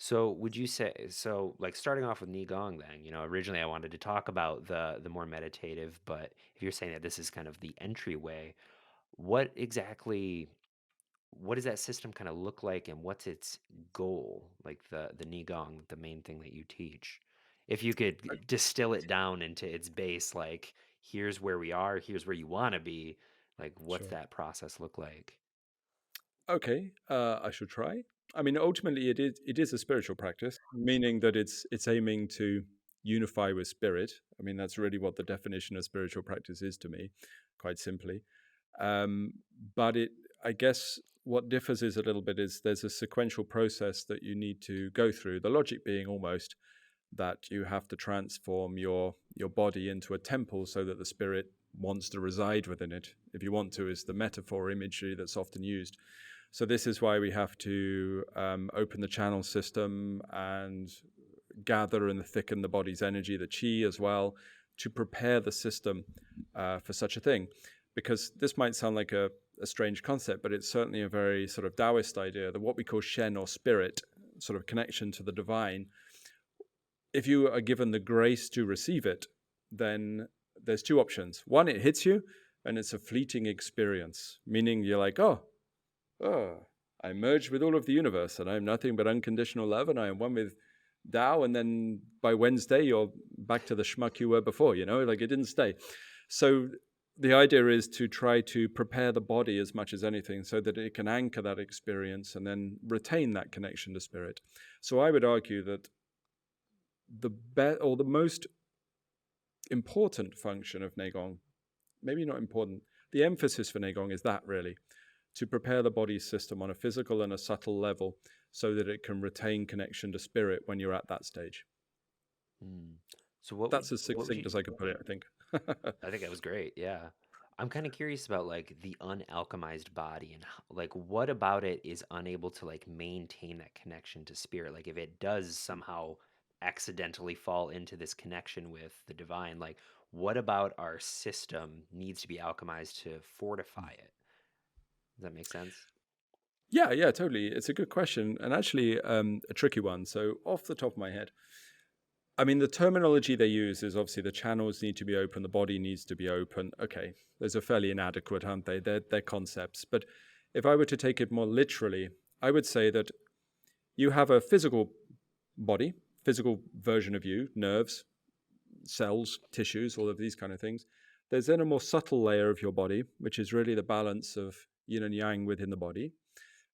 So would you say so like starting off with Nei Gong then, originally I wanted to talk about the more meditative, but if you're saying that this is kind of the entryway, what exactly what does that system kind of look like and what's its goal? Like the Nei Gong, the main thing that you teach. If you could distill it down into its base, like here's where we are, here's where you want to be, like what's Sure. that process look like? Okay, I should try. I mean, ultimately, it is a spiritual practice, meaning that it's aiming to unify with spirit. I mean, that's really what the definition of spiritual practice is to me, quite simply. Um, but I guess, what differs is a little bit is there's a sequential process that you need to go through. The logic being almost that you have to transform your body into a temple so that the spirit wants to reside within it. If you want to, is the metaphor imagery that's often used. So this is why we have to open the channel system and gather and thicken the body's energy, the chi as well, to prepare the system for such a thing. Because this might sound like a strange concept, but it's certainly a very sort of Taoist idea that what we call Shen or spirit, sort of connection to the divine, if you are given the grace to receive it, then there's two options. One, it hits you and it's a fleeting experience, meaning you're like, oh, I merged with all of the universe and I am nothing but unconditional love and I am one with Tao. And then by Wednesday, you're back to the schmuck you were before, like it didn't stay. So the idea is to try to prepare the body as much as anything so that it can anchor that experience and then retain that connection to spirit. So I would argue that the most important function of Neigong, maybe not important, the emphasis for Neigong is that really, to prepare the body system on a physical and a subtle level so that it can retain connection to spirit when you're at that stage. Hmm. So what would That's as what would succinct you as I could put it, I think. I think that was great. Yeah. I'm kind of curious about like the unalchemized body and like what about it is unable to like maintain that connection to spirit? Like if it does somehow accidentally fall into this connection with the divine, like what about our system needs to be alchemized to fortify it? Does that make sense? Yeah, totally. It's a good question and actually a tricky one. So, off the top of my head, I mean, the terminology they use is obviously the channels need to be open, the body needs to be open. Okay, those are fairly inadequate, aren't they? They're concepts. But if I were to take it more literally, I would say that you have a physical body, physical version of you, nerves, cells, tissues, all of these kind of things. There's then a more subtle layer of your body, which is really the balance of yin and yang within the body.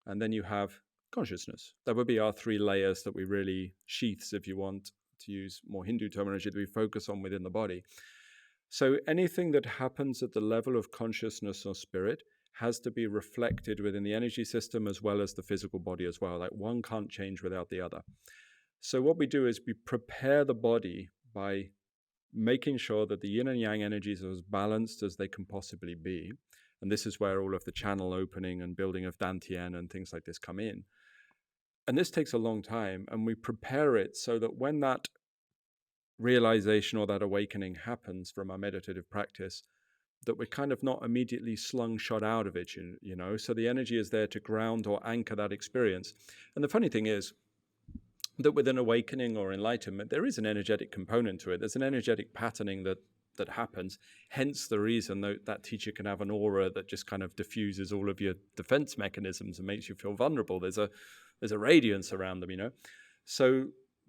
And then you have consciousness. That would be our three layers that we really sheaths, if you want to use more Hindu terminology, that we focus on within the body. So anything that happens at the level of consciousness or spirit has to be reflected within the energy system as well as the physical body as well. Like one can't change without the other. So what we do is we prepare the body by making sure that the yin and yang energies are as balanced as they can possibly be. And this is where all of the channel opening and building of Tian and things like this come in. And this takes a long time, and we prepare it so that when that realization or that awakening happens from our meditative practice, that we're kind of not immediately slung shot out of it, So the energy is there to ground or anchor that experience. And the funny thing is, that with an awakening or enlightenment, there is an energetic component to it. There's an energetic patterning that happens. Hence the reason that teacher can have an aura that just kind of diffuses all of your defense mechanisms and makes you feel vulnerable. There's a radiance around them. So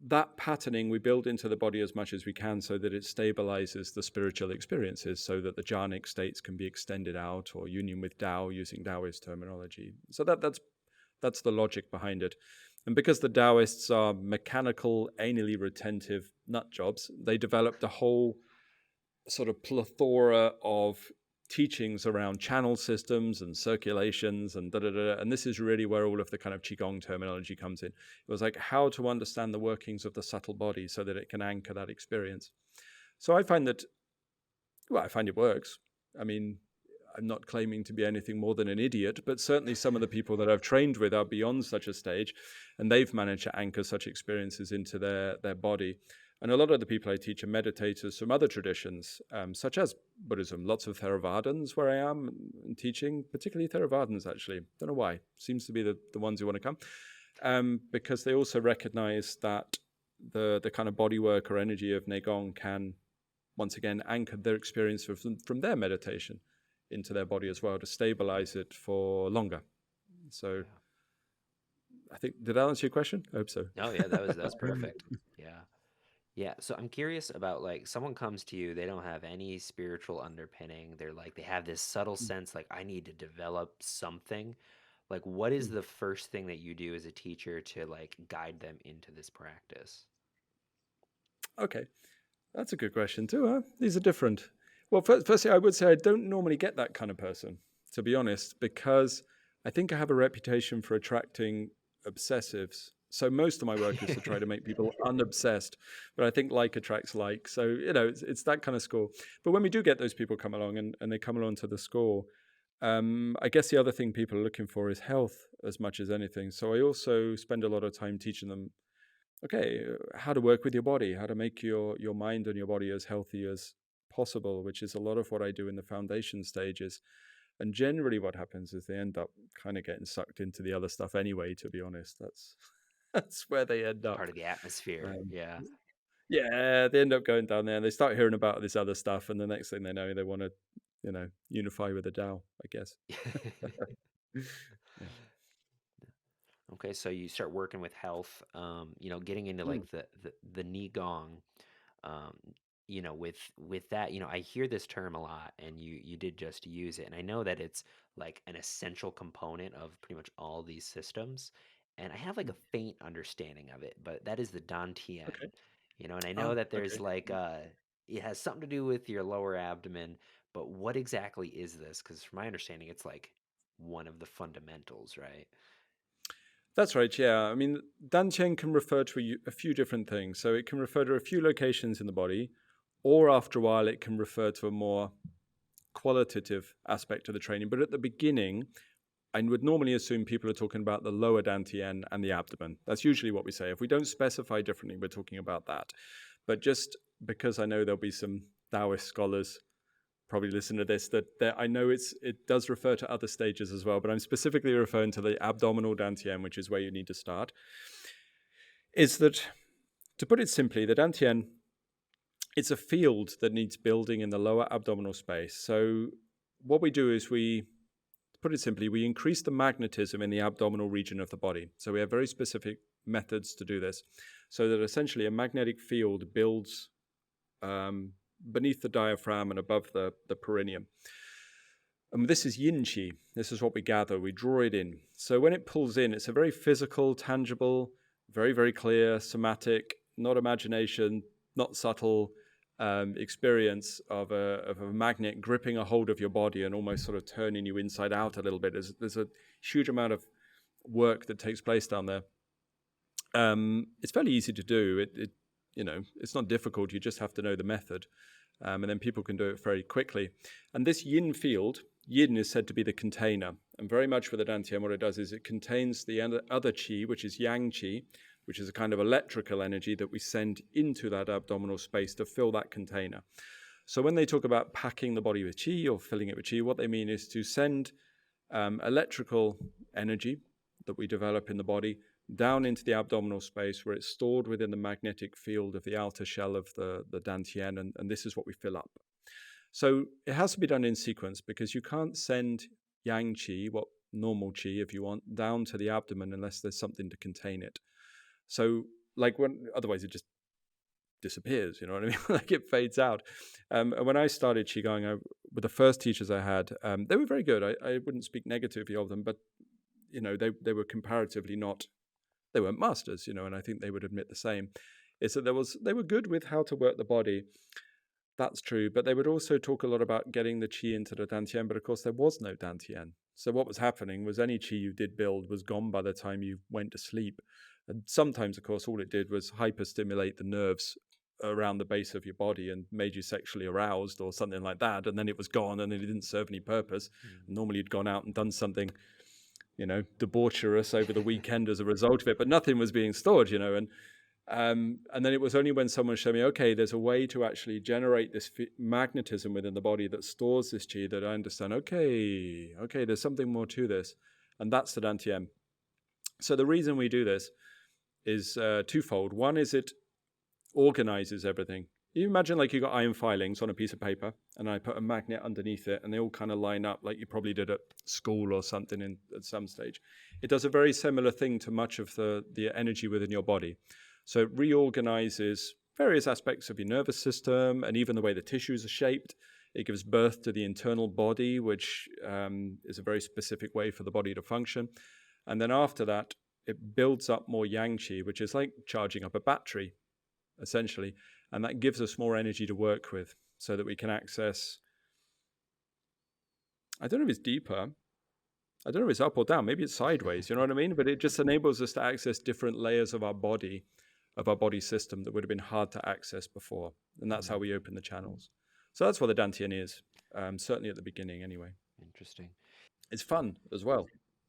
that patterning we build into the body as much as we can so that it stabilizes the spiritual experiences so that the jhanic states can be extended out, or union with Tao using Taoist terminology. So that's the logic behind it. And because the Taoists are mechanical, anally retentive nut jobs, they developed a whole sort of plethora of teachings around channel systems and circulations and da da da. And this is really where all of the kind of Qigong terminology comes in. It was like how to understand the workings of the subtle body so that it can anchor that experience. So I find that, well, I find it works. I mean, I'm not claiming to be anything more than an idiot, but certainly some of the people that I've trained with are beyond such a stage, and they've managed to anchor such experiences into their body. And a lot of the people I teach are meditators from other traditions, such as Buddhism. Lots of Theravadins where I am and teaching, particularly Theravadins, actually. Don't know why. Seems to be the ones who want to come. because they also recognize that the kind of body work or energy of Nei Gong can once again anchor their experience from their meditation into their body as well to stabilize it for longer. So Yeah. I think, did that answer your question? I hope so. No, yeah, that was perfect. Yeah. Yeah, so I'm curious about like someone comes to you, they don't have any spiritual underpinning. They're like they have this subtle sense like I need to develop something. Like what is Mm. the first thing that you do as a teacher to like guide them into this practice? Okay, that's a good question too, huh? These are different. Well, firstly, I would say I don't normally get that kind of person, to be honest, because I think I have a reputation for attracting obsessives. So most of my work is to try to make people unobsessed, but I think like attracts like. So, it's that kind of score. But when we do get those people come along and they come along to the score, I guess the other thing people are looking for is health as much as anything. So I also spend a lot of time teaching them, okay, how to work with your body, how to make your mind and your body as healthy as possible, which is a lot of what I do in the foundation stages. And generally what happens is they end up kind of getting sucked into the other stuff anyway, to be honest. That's that's where they end up. Part of the atmosphere. Um, Yeah. yeah, they end up going down there and they start hearing about this other stuff, and the next thing they know, they want to, unify with the Tao, I guess. Yeah. Okay, so you start working with health, getting into Mm, like the Ni Gong, um, with that, I hear this term a lot, and you did just use it, and I know that it's like an essential component of pretty much all these systems, and I have like mm. a faint understanding of it, but that is the Okay. Dantian, and I know Ah, that there's okay. like it has something to do with your lower abdomen, but what exactly is this? Because from my understanding, it's like one of the fundamentals, right? That's right, yeah. I mean, Dantian can refer to a few different things. So it can refer to a few locations in the body, or after a while, it can refer to a more qualitative aspect of the training. But at the beginning, I would normally assume people are talking about the lower dantian and the abdomen. That's usually what we say. If we don't specify differently, we're talking about that. But just because I know there'll be some Taoist scholars probably listen to this, that I know it does refer to other stages as well, but I'm specifically referring to the abdominal dantian, which is where you need to start. Is that, to put it simply, the dantian, it's a field that needs building in the lower abdominal space. So what we do is to put it simply, we increase the magnetism in the abdominal region of the body. So we have very specific methods to do this, so that essentially a magnetic field builds um, beneath the diaphragm and above the perineum. And this is yin qi. This is what we gather. We draw it in. So when it pulls in, it's a very physical, tangible, very, very clear, somatic, not imagination, not subtle experience of a magnet gripping a hold of your body and almost sort of turning you inside out a little bit. There's a huge amount of work that takes place down there. It's fairly easy to do. It's not difficult. You just have to know the method, and then people can do it very quickly. And this yin field, yin is said to be the container, and very much with the dantian, what it does is it contains the other qi, which is yang qi, which is a kind of electrical energy that we send into that abdominal space to fill that container. So when they talk about packing the body with qi or filling it with qi, what they mean is to send electrical energy that we develop in the body down into the abdominal space where it's stored within the magnetic field of the outer shell of the dantian, and this is what we fill up. So it has to be done in sequence because you can't send yang qi, what normal qi if you want, down to the abdomen unless there's something to contain it. So otherwise it just disappears, you know what I mean? Like it fades out. And when I started Qigong, with the first teachers I had, they were very good. I wouldn't speak negatively of them, but they were comparatively not, they weren't masters, and I think they would admit the same. Is that they were good with how to work the body. That's true, but they would also talk a lot about getting the qi into the dantian, but of course there was no dantian. So what was happening was any qi you did build was gone by the time you went to sleep. And sometimes, of course, all it did was hyperstimulate the nerves around the base of your body and made you sexually aroused or something like that, and then it was gone and it didn't serve any purpose. Mm. Normally you'd gone out and done something, debaucherous over the weekend as a result of it, but nothing was being stored, and then it was only when someone showed me, okay, there's a way to actually generate this magnetism within the body that stores this qi, that I understand, okay, there's something more to this. And that's the dantian. So the reason we do this is twofold. One is it organizes everything. You imagine like you got iron filings on a piece of paper, and I put a magnet underneath it, and they all kind of line up like you probably did at school or something at some stage. It does a very similar thing to much of the energy within your body. So it reorganizes various aspects of your nervous system and even the way the tissues are shaped. It gives birth to the internal body, which is a very specific way for the body to function. And then after that, it builds up more yang qi, which is like charging up a battery, essentially. And that gives us more energy to work with so that we can access, I don't know if it's deeper. I don't know if it's up or down. Maybe it's sideways, you know what I mean? But it just enables us to access different layers of our body system that would have been hard to access before. And that's how we open the channels. So that's what the Dantian is, certainly at the beginning anyway. Interesting. It's fun as well.